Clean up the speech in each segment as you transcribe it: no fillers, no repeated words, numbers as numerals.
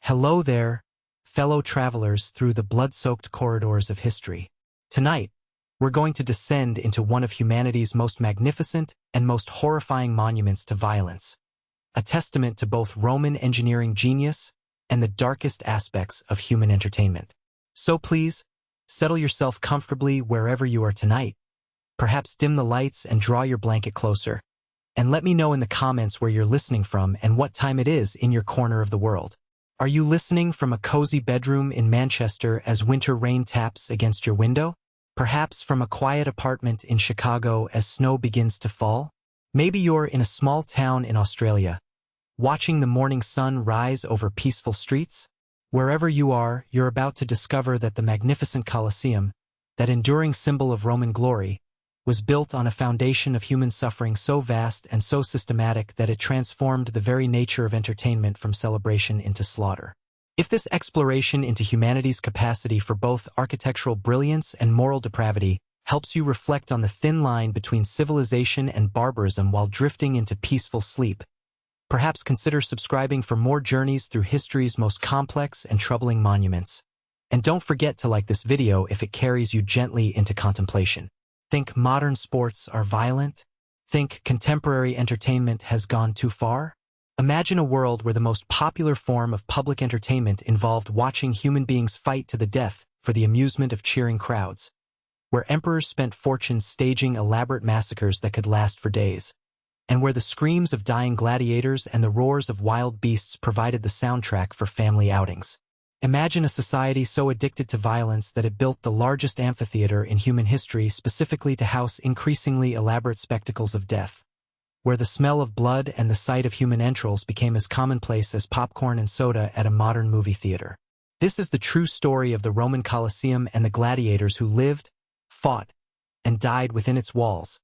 Hello there, fellow travelers through the blood-soaked corridors of history. Tonight, we're going to descend into one of humanity's most magnificent and most horrifying monuments to violence, a testament to both Roman engineering genius and the darkest aspects of human entertainment. So please, settle yourself comfortably wherever you are tonight. Perhaps dim the lights and draw your blanket closer. And let me know in the comments where you're listening from and what time it is in your corner of the world. Are you listening from a cozy bedroom in Manchester as winter rain taps against your window? Perhaps from a quiet apartment in Chicago as snow begins to fall? Maybe you're in a small town in Australia, watching the morning sun rise over peaceful streets? Wherever you are, you're about to discover that the magnificent Colosseum, that enduring symbol of Roman glory, was built on a foundation of human suffering so vast and so systematic that it transformed the very nature of entertainment from celebration into slaughter. If this exploration into humanity's capacity for both architectural brilliance and moral depravity helps you reflect on the thin line between civilization and barbarism while drifting into peaceful sleep, perhaps consider subscribing for more journeys through history's most complex and troubling monuments. And don't forget to like this video if it carries you gently into contemplation. Think modern sports are violent? Think contemporary entertainment has gone too far? Imagine a world where the most popular form of public entertainment involved watching human beings fight to the death for the amusement of cheering crowds, where emperors spent fortunes staging elaborate massacres that could last for days, and where the screams of dying gladiators and the roars of wild beasts provided the soundtrack for family outings. Imagine a society so addicted to violence that it built the largest amphitheater in human history specifically to house increasingly elaborate spectacles of death, where the smell of blood and the sight of human entrails became as commonplace as popcorn and soda at a modern movie theater. This is the true story of the Roman Colosseum and the gladiators who lived, fought, and died within its walls.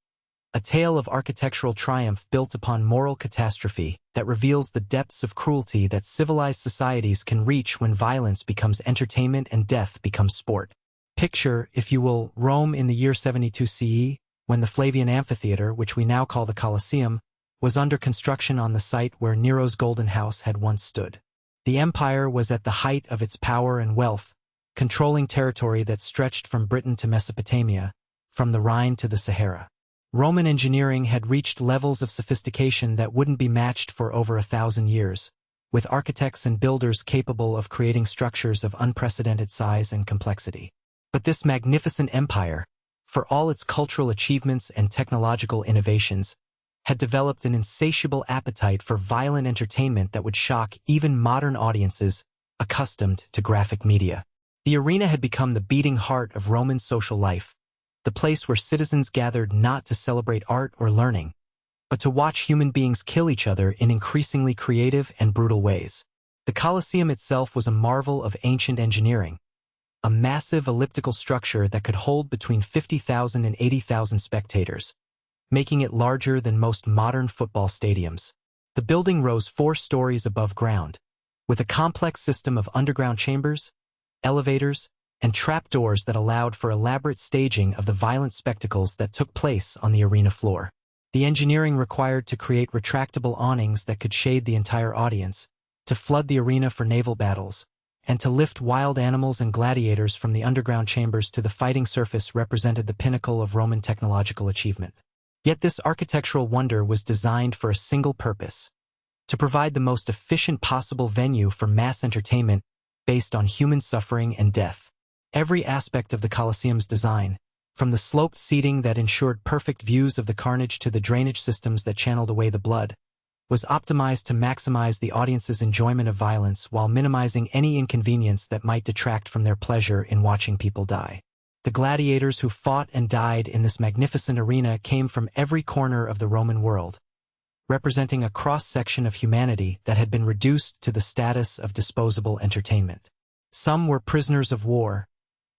A tale of architectural triumph built upon moral catastrophe that reveals the depths of cruelty that civilized societies can reach when violence becomes entertainment and death becomes sport. Picture, if you will, Rome in the year 72 CE, when the Flavian Amphitheater, which we now call the Colosseum, was under construction on the site where Nero's Golden House had once stood. The empire was at the height of its power and wealth, controlling territory that stretched from Britain to Mesopotamia, from the Rhine to the Sahara. Roman engineering had reached levels of sophistication that wouldn't be matched for over 1,000 years, with architects and builders capable of creating structures of unprecedented size and complexity. But this magnificent empire, for all its cultural achievements and technological innovations, had developed an insatiable appetite for violent entertainment that would shock even modern audiences accustomed to graphic media. The arena had become the beating heart of Roman social life, the place where citizens gathered not to celebrate art or learning, but to watch human beings kill each other in increasingly creative and brutal ways. The Colosseum itself was a marvel of ancient engineering, a massive elliptical structure that could hold between 50,000 and 80,000 spectators, making it larger than most modern football stadiums. The building rose 4 stories above ground, with a complex system of underground chambers, elevators, and trapdoors that allowed for elaborate staging of the violent spectacles that took place on the arena floor. The engineering required to create retractable awnings that could shade the entire audience, to flood the arena for naval battles, and to lift wild animals and gladiators from the underground chambers to the fighting surface represented the pinnacle of Roman technological achievement. Yet this architectural wonder was designed for a single purpose: to provide the most efficient possible venue for mass entertainment based on human suffering and death. Every aspect of the Colosseum's design, from the sloped seating that ensured perfect views of the carnage to the drainage systems that channeled away the blood, was optimized to maximize the audience's enjoyment of violence while minimizing any inconvenience that might detract from their pleasure in watching people die. The gladiators who fought and died in this magnificent arena came from every corner of the Roman world, representing a cross-section of humanity that had been reduced to the status of disposable entertainment. Some were prisoners of war,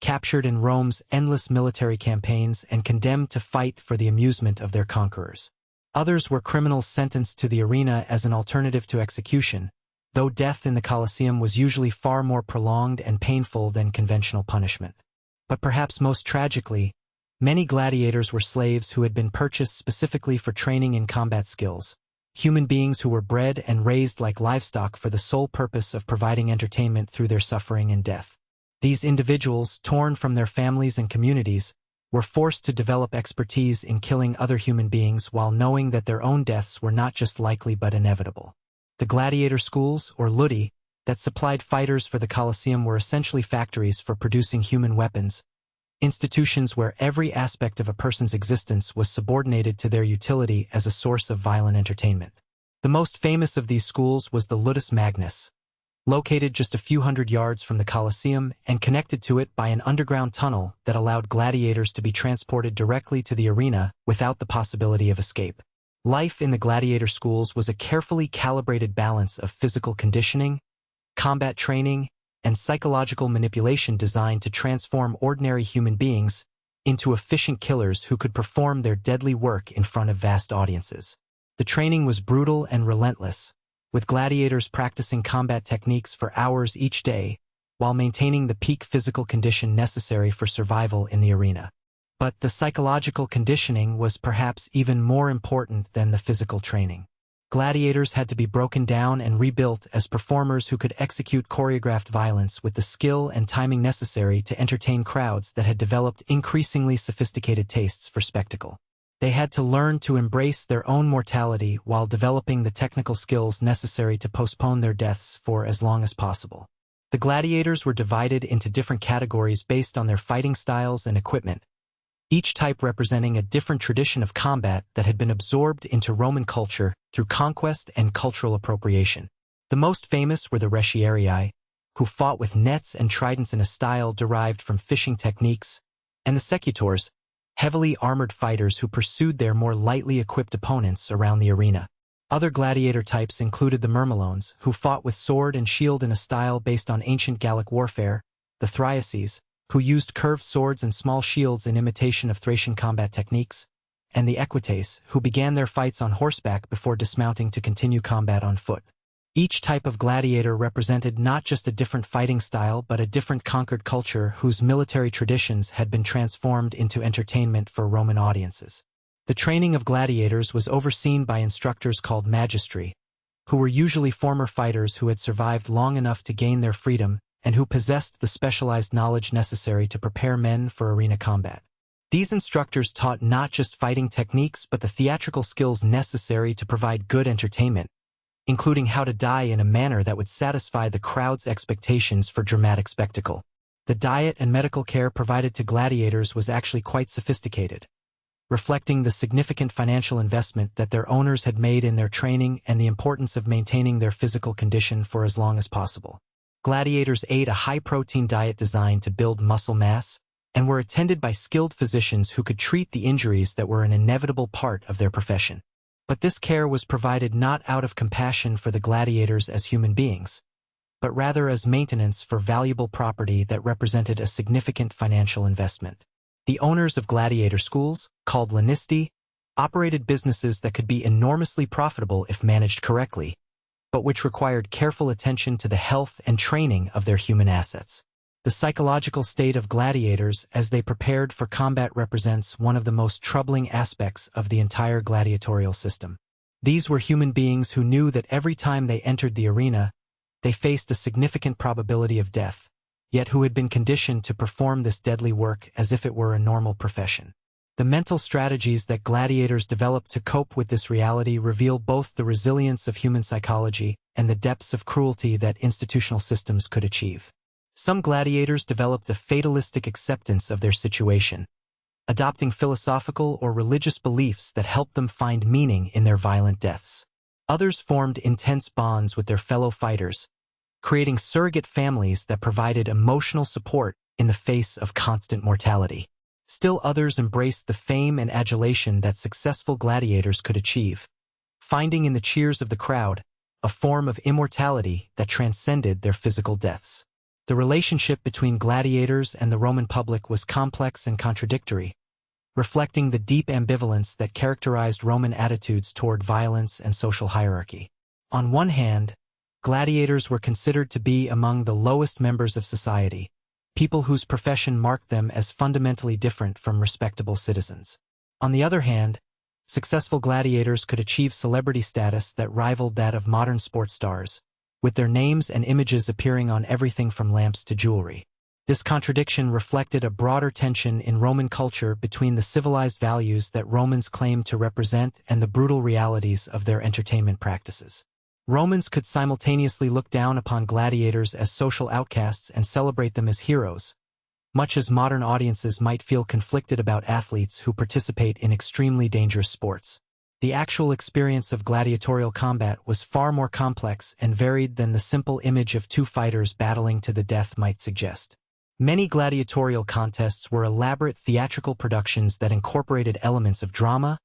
captured in Rome's endless military campaigns and condemned to fight for the amusement of their conquerors. Others were criminals sentenced to the arena as an alternative to execution, though death in the Colosseum was usually far more prolonged and painful than conventional punishment. But perhaps most tragically, many gladiators were slaves who had been purchased specifically for training in combat skills, human beings who were bred and raised like livestock for the sole purpose of providing entertainment through their suffering and death. These individuals, torn from their families and communities, were forced to develop expertise in killing other human beings while knowing that their own deaths were not just likely but inevitable. The gladiator schools, or ludi, that supplied fighters for the Colosseum were essentially factories for producing human weapons, institutions where every aspect of a person's existence was subordinated to their utility as a source of violent entertainment. The most famous of these schools was the Ludus Magnus, located just a few hundred yards from the Colosseum and connected to it by an underground tunnel that allowed gladiators to be transported directly to the arena without the possibility of escape. Life in the gladiator schools was a carefully calibrated balance of physical conditioning, combat training, and psychological manipulation designed to transform ordinary human beings into efficient killers who could perform their deadly work in front of vast audiences. The training was brutal and relentless, with gladiators practicing combat techniques for hours each day while maintaining the peak physical condition necessary for survival in the arena. But the psychological conditioning was perhaps even more important than the physical training. Gladiators had to be broken down and rebuilt as performers who could execute choreographed violence with the skill and timing necessary to entertain crowds that had developed increasingly sophisticated tastes for spectacle. They had to learn to embrace their own mortality while developing the technical skills necessary to postpone their deaths for as long as possible. The gladiators were divided into different categories based on their fighting styles and equipment, each type representing a different tradition of combat that had been absorbed into Roman culture through conquest and cultural appropriation. The most famous were the retiarii, who fought with nets and tridents in a style derived from fishing techniques, and the secutors, heavily armored fighters who pursued their more lightly equipped opponents around the arena. Other gladiator types included the myrmidons, who fought with sword and shield in a style based on ancient Gallic warfare, the thriaces, who used curved swords and small shields in imitation of Thracian combat techniques, and the equites, who began their fights on horseback before dismounting to continue combat on foot. Each type of gladiator represented not just a different fighting style but a different conquered culture whose military traditions had been transformed into entertainment for Roman audiences. The training of gladiators was overseen by instructors called magistri, who were usually former fighters who had survived long enough to gain their freedom and who possessed the specialized knowledge necessary to prepare men for arena combat. These instructors taught not just fighting techniques but the theatrical skills necessary to provide good entertainment, including how to die in a manner that would satisfy the crowd's expectations for dramatic spectacle. The diet and medical care provided to gladiators was actually quite sophisticated, reflecting the significant financial investment that their owners had made in their training and the importance of maintaining their physical condition for as long as possible. Gladiators ate a high-protein diet designed to build muscle mass and were attended by skilled physicians who could treat the injuries that were an inevitable part of their profession. But this care was provided not out of compassion for the gladiators as human beings, but rather as maintenance for valuable property that represented a significant financial investment. The owners of gladiator schools, called lanisti, operated businesses that could be enormously profitable if managed correctly, but which required careful attention to the health and training of their human assets. The psychological state of gladiators as they prepared for combat represents one of the most troubling aspects of the entire gladiatorial system. These were human beings who knew that every time they entered the arena, they faced a significant probability of death, yet who had been conditioned to perform this deadly work as if it were a normal profession. The mental strategies that gladiators developed to cope with this reality reveal both the resilience of human psychology and the depths of cruelty that institutional systems could achieve. Some gladiators developed a fatalistic acceptance of their situation, adopting philosophical or religious beliefs that helped them find meaning in their violent deaths. Others formed intense bonds with their fellow fighters, creating surrogate families that provided emotional support in the face of constant mortality. Still others embraced the fame and adulation that successful gladiators could achieve, finding in the cheers of the crowd a form of immortality that transcended their physical deaths. The relationship between gladiators and the Roman public was complex and contradictory, reflecting the deep ambivalence that characterized Roman attitudes toward violence and social hierarchy. On one hand, gladiators were considered to be among the lowest members of society, people whose profession marked them as fundamentally different from respectable citizens. On the other hand, Successful gladiators could achieve celebrity status that rivaled that of modern sports stars, with their names and images appearing on everything from lamps to jewelry. This contradiction reflected a broader tension in Roman culture between the civilized values that Romans claimed to represent and the brutal realities of their entertainment practices. Romans could simultaneously look down upon gladiators as social outcasts and celebrate them as heroes, much as modern audiences might feel conflicted about athletes who participate in extremely dangerous sports. The actual experience of gladiatorial combat was far more complex and varied than the simple image of two fighters battling to the death might suggest. Many gladiatorial contests were elaborate theatrical productions that incorporated elements of drama,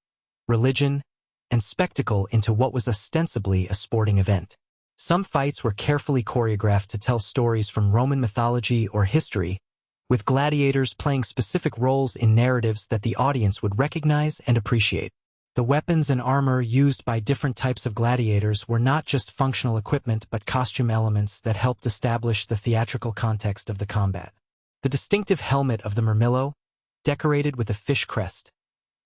religion, and spectacle into what was ostensibly a sporting event. Some fights were carefully choreographed to tell stories from Roman mythology or history, with gladiators playing specific roles in narratives that the audience would recognize and appreciate. The weapons and armor used by different types of gladiators were not just functional equipment but costume elements that helped establish the theatrical context of the combat. The distinctive helmet of the murmillo, decorated with a fish crest,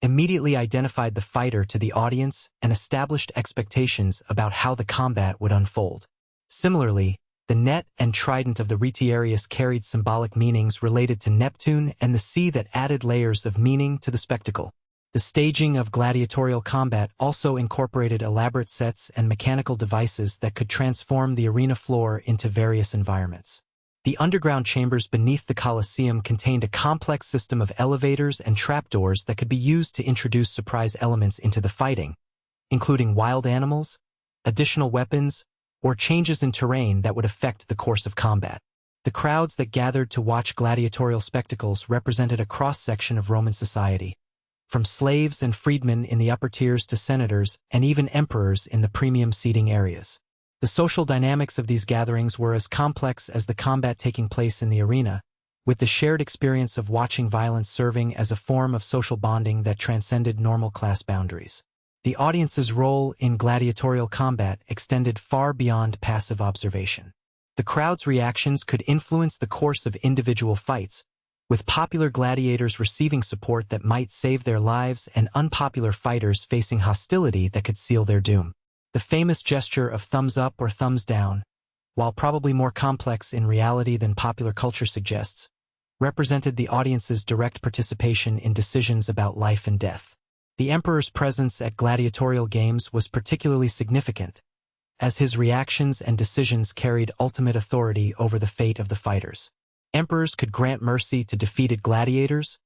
immediately identified the fighter to the audience and established expectations about how the combat would unfold. Similarly, the net and trident of the retiarius carried symbolic meanings related to Neptune and the sea that added layers of meaning to the spectacle. The staging of gladiatorial combat also incorporated elaborate sets and mechanical devices that could transform the arena floor into various environments. The underground chambers beneath the Colosseum contained a complex system of elevators and trapdoors that could be used to introduce surprise elements into the fighting, including wild animals, additional weapons, or changes in terrain that would affect the course of combat. The crowds that gathered to watch gladiatorial spectacles represented a cross-section of Roman society, from slaves and freedmen in the upper tiers to senators and even emperors in the premium seating areas. The social dynamics of these gatherings were as complex as the combat taking place in the arena, with the shared experience of watching violence serving as a form of social bonding that transcended normal class boundaries. The audience's role in gladiatorial combat extended far beyond passive observation. The crowd's reactions could influence the course of individual fights, with popular gladiators receiving support that might save their lives and unpopular fighters facing hostility that could seal their doom. The famous gesture of thumbs up or thumbs down, while probably more complex in reality than popular culture suggests, represented the audience's direct participation in decisions about life and death. The emperor's presence at gladiatorial games was particularly significant, as his reactions and decisions carried ultimate authority over the fate of the fighters. Emperors could grant mercy to defeated gladiators,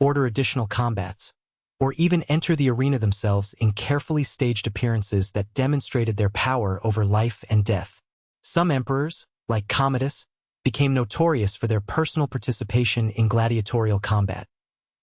order additional combats, or even enter the arena themselves in carefully staged appearances that demonstrated their power over life and death. Some emperors, like Commodus, became notorious for their personal participation in gladiatorial combat,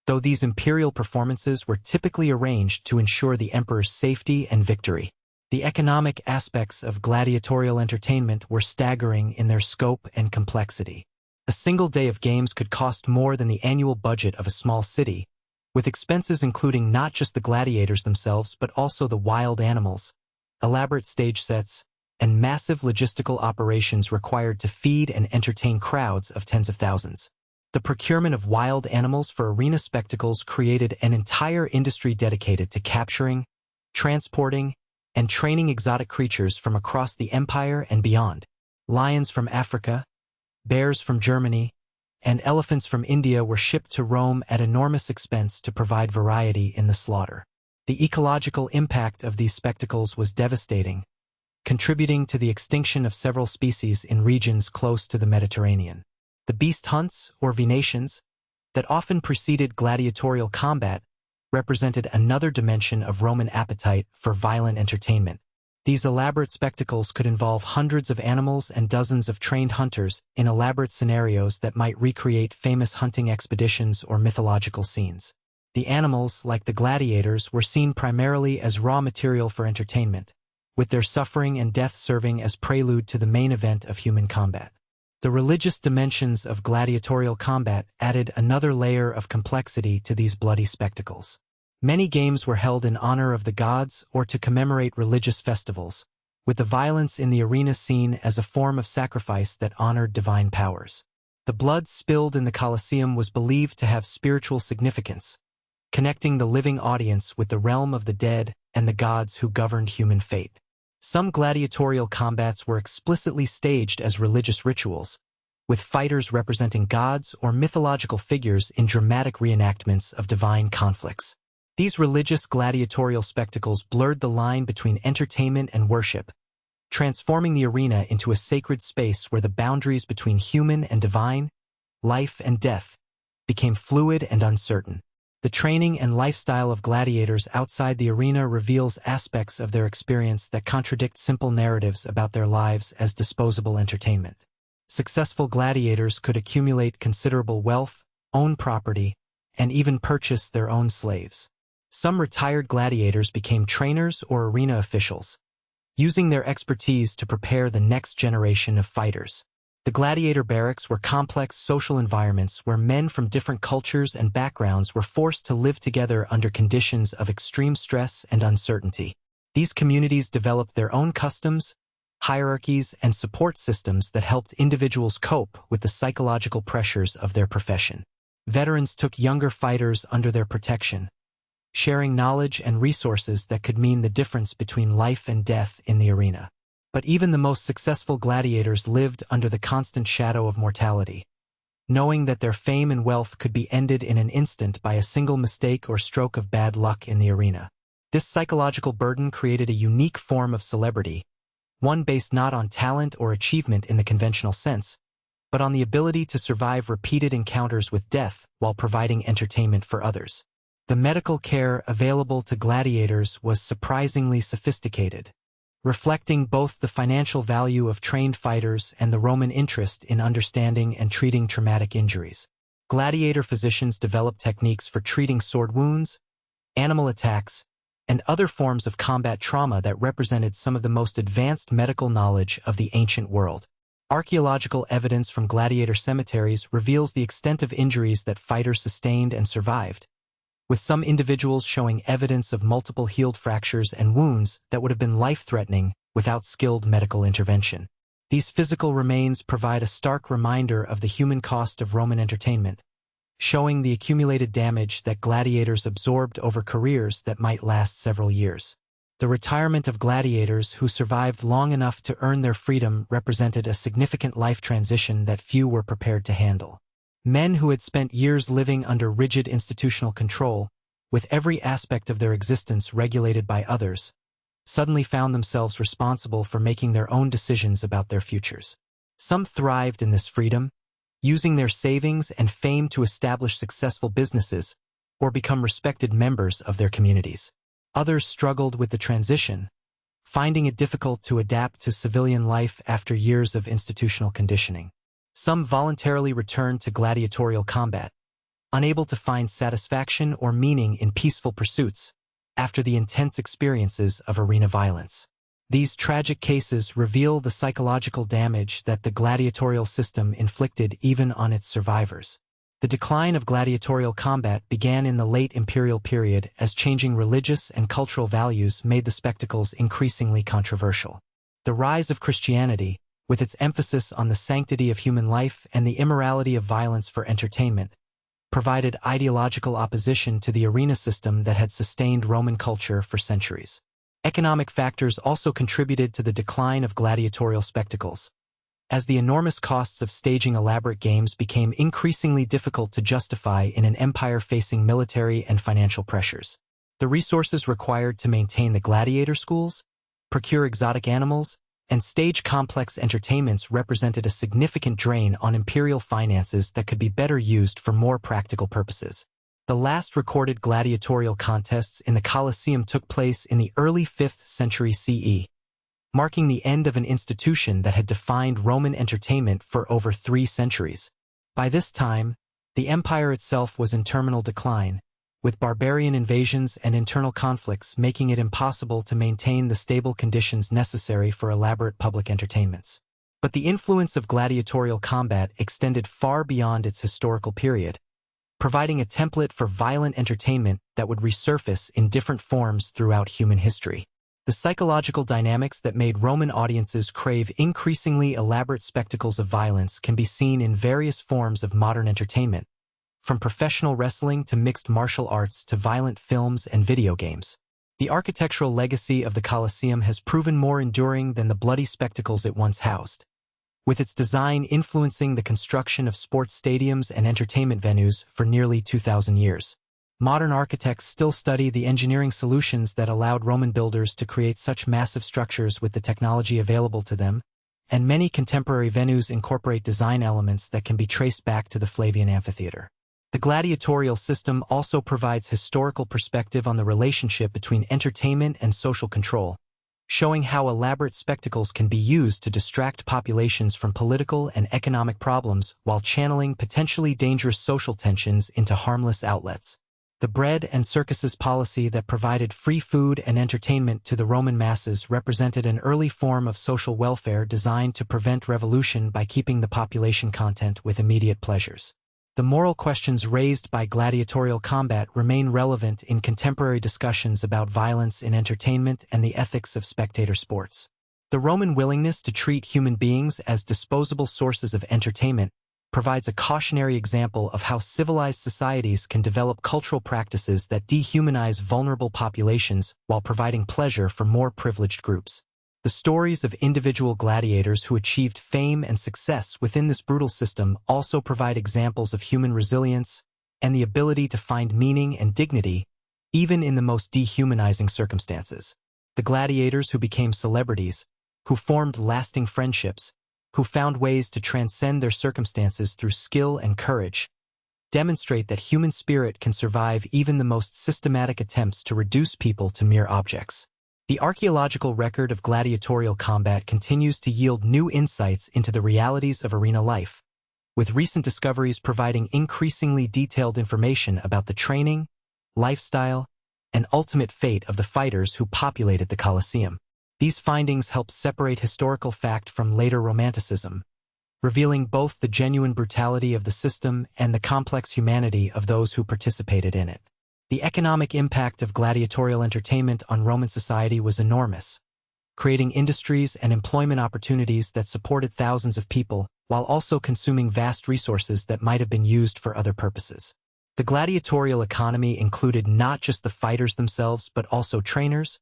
though these imperial performances were typically arranged to ensure the emperor's safety and victory. The economic aspects of gladiatorial entertainment were staggering in their scope and complexity. A single day of games could cost more than the annual budget of a small city, with expenses including not just the gladiators themselves but also the wild animals, elaborate stage sets, and massive logistical operations required to feed and entertain crowds of tens of thousands. The procurement of wild animals for arena spectacles created an entire industry dedicated to capturing, transporting, and training exotic creatures from across the empire and beyond. Lions from Africa, bears from Germany, and elephants from India were shipped to Rome at enormous expense to provide variety in the slaughter. The ecological impact of these spectacles was devastating, contributing to the extinction of several species in regions close to the Mediterranean. The beast hunts, or venations, that often preceded gladiatorial combat represented another dimension of Roman appetite for violent entertainment. These elaborate spectacles could involve hundreds of animals and dozens of trained hunters in elaborate scenarios that might recreate famous hunting expeditions or mythological scenes. The animals, like the gladiators, were seen primarily as raw material for entertainment, with their suffering and death serving as prelude to the main event of human combat. The religious dimensions of gladiatorial combat added another layer of complexity to these bloody spectacles. Many games were held in honor of the gods or to commemorate religious festivals, with the violence in the arena seen as a form of sacrifice that honored divine powers. The blood spilled in the Colosseum was believed to have spiritual significance, connecting the living audience with the realm of the dead and the gods who governed human fate. Some gladiatorial combats were explicitly staged as religious rituals, with fighters representing gods or mythological figures in dramatic reenactments of divine conflicts. These religious gladiatorial spectacles blurred the line between entertainment and worship, transforming the arena into a sacred space where the boundaries between human and divine, life and death, became fluid and uncertain. The training and lifestyle of gladiators outside the arena reveals aspects of their experience that contradict simple narratives about their lives as disposable entertainment. Successful gladiators could accumulate considerable wealth, own property, and even purchase their own slaves. Some retired gladiators became trainers or arena officials, using their expertise to prepare the next generation of fighters. The gladiator barracks were complex social environments where men from different cultures and backgrounds were forced to live together under conditions of extreme stress and uncertainty. These communities developed their own customs, hierarchies, and support systems that helped individuals cope with the psychological pressures of their profession. Veterans took younger fighters under their protection, sharing knowledge and resources that could mean the difference between life and death in the arena. But even the most successful gladiators lived under the constant shadow of mortality, knowing that their fame and wealth could be ended in an instant by a single mistake or stroke of bad luck in the arena. This psychological burden created a unique form of celebrity, one based not on talent or achievement in the conventional sense, but on the ability to survive repeated encounters with death while providing entertainment for others. The medical care available to gladiators was surprisingly sophisticated, reflecting both the financial value of trained fighters and the Roman interest in understanding and treating traumatic injuries. Gladiator physicians developed techniques for treating sword wounds, animal attacks, and other forms of combat trauma that represented some of the most advanced medical knowledge of the ancient world. Archaeological evidence from gladiator cemeteries reveals the extent of injuries that fighters sustained and survived, with some individuals showing evidence of multiple healed fractures and wounds that would have been life-threatening without skilled medical intervention. These physical remains provide a stark reminder of the human cost of Roman entertainment, showing the accumulated damage that gladiators absorbed over careers that might last several years. The retirement of gladiators who survived long enough to earn their freedom represented a significant life transition that few were prepared to handle. Men who had spent years living under rigid institutional control, with every aspect of their existence regulated by others, suddenly found themselves responsible for making their own decisions about their futures. Some thrived in this freedom, using their savings and fame to establish successful businesses or become respected members of their communities. Others struggled with the transition, finding it difficult to adapt to civilian life after years of institutional conditioning. Some voluntarily returned to gladiatorial combat, unable to find satisfaction or meaning in peaceful pursuits after the intense experiences of arena violence. These tragic cases reveal the psychological damage that the gladiatorial system inflicted even on its survivors. The decline of gladiatorial combat began in the late imperial period as changing religious and cultural values made the spectacles increasingly controversial. The rise of Christianity, with its emphasis on the sanctity of human life and the immorality of violence for entertainment, provided ideological opposition to the arena system that had sustained Roman culture for centuries. Economic factors also contributed to the decline of gladiatorial spectacles, as the enormous costs of staging elaborate games became increasingly difficult to justify in an empire facing military and financial pressures. The resources required to maintain the gladiator schools, procure exotic animals, and stage complex entertainments represented a significant drain on imperial finances that could be better used for more practical purposes. The last recorded gladiatorial contests in the Colosseum took place in the early 5th century CE, marking the end of an institution that had defined Roman entertainment for over 3 centuries. By this time, the empire itself was in terminal decline, with barbarian invasions and internal conflicts making it impossible to maintain the stable conditions necessary for elaborate public entertainments. But the influence of gladiatorial combat extended far beyond its historical period, providing a template for violent entertainment that would resurface in different forms throughout human history. The psychological dynamics that made Roman audiences crave increasingly elaborate spectacles of violence can be seen in various forms of modern entertainment, from professional wrestling to mixed martial arts to violent films and video games. The architectural legacy of the Colosseum has proven more enduring than the bloody spectacles it once housed. With its design influencing the construction of sports stadiums and entertainment venues for nearly 2,000 years. Modern architects still study the engineering solutions that allowed Roman builders to create such massive structures with the technology available to them, and many contemporary venues incorporate design elements that can be traced back to the Flavian amphitheater. The gladiatorial system also provides historical perspective on the relationship between entertainment and social control, showing how elaborate spectacles can be used to distract populations from political and economic problems while channeling potentially dangerous social tensions into harmless outlets. The bread and circuses policy that provided free food and entertainment to the Roman masses represented an early form of social welfare designed to prevent revolution by keeping the population content with immediate pleasures. The moral questions raised by gladiatorial combat remain relevant in contemporary discussions about violence in entertainment and the ethics of spectator sports. The Roman willingness to treat human beings as disposable sources of entertainment provides a cautionary example of how civilized societies can develop cultural practices that dehumanize vulnerable populations while providing pleasure for more privileged groups. The stories of individual gladiators who achieved fame and success within this brutal system also provide examples of human resilience and the ability to find meaning and dignity, even in the most dehumanizing circumstances. The gladiators who became celebrities, who formed lasting friendships, who found ways to transcend their circumstances through skill and courage, demonstrate that human spirit can survive even the most systematic attempts to reduce people to mere objects. The archaeological record of gladiatorial combat continues to yield new insights into the realities of arena life, with recent discoveries providing increasingly detailed information about the training, lifestyle, and ultimate fate of the fighters who populated the Colosseum. These findings help separate historical fact from later romanticism, revealing both the genuine brutality of the system and the complex humanity of those who participated in it. The economic impact of gladiatorial entertainment on Roman society was enormous, creating industries and employment opportunities that supported thousands of people, while also consuming vast resources that might have been used for other purposes. The gladiatorial economy included not just the fighters themselves but also trainers,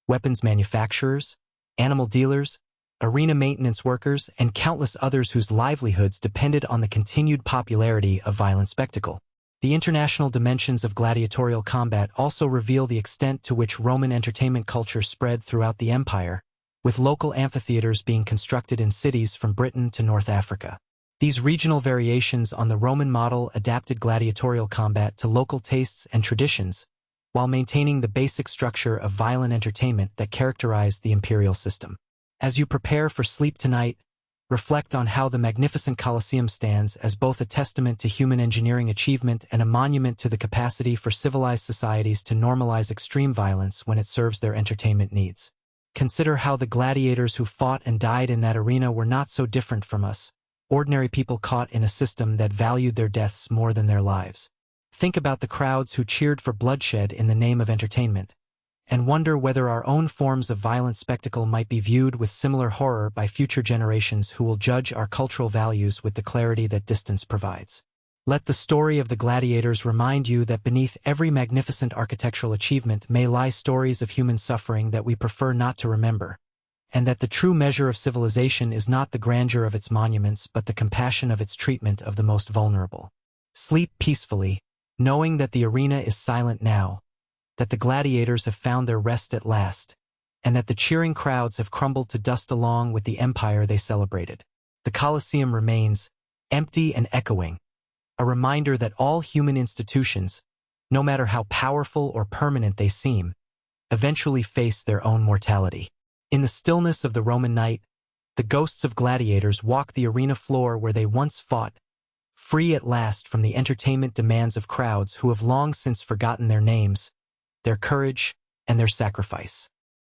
weapons manufacturers, animal dealers, arena maintenance workers, and countless others whose livelihoods depended on the continued popularity of violent spectacle. The international dimensions of gladiatorial combat also reveal the extent to which Roman entertainment culture spread throughout the empire, with local amphitheaters being constructed in cities from Britain to North Africa. These regional variations on the Roman model adapted gladiatorial combat to local tastes and traditions, while maintaining the basic structure of violent entertainment that characterized the imperial system. As you prepare for sleep tonight, reflect on how the magnificent Colosseum stands as both a testament to human engineering achievement and a monument to the capacity for civilized societies to normalize extreme violence when it serves their entertainment needs. Consider how the gladiators who fought and died in that arena were not so different from us, ordinary people caught in a system that valued their deaths more than their lives. Think about the crowds who cheered for bloodshed in the name of entertainment, and wonder whether our own forms of violent spectacle might be viewed with similar horror by future generations who will judge our cultural values with the clarity that distance provides. Let the story of the gladiators remind you that beneath every magnificent architectural achievement may lie stories of human suffering that we prefer not to remember, and that the true measure of civilization is not the grandeur of its monuments but the compassion of its treatment of the most vulnerable. Sleep peacefully, knowing that the arena is silent now, that the gladiators have found their rest at last, and that the cheering crowds have crumbled to dust along with the empire they celebrated. The Colosseum remains, empty and echoing, a reminder that all human institutions, no matter how powerful or permanent they seem, eventually face their own mortality. In the stillness of the Roman night, the ghosts of gladiators walk the arena floor where they once fought, free at last from the entertainment demands of crowds who have long since forgotten their names, their courage, and their sacrifice.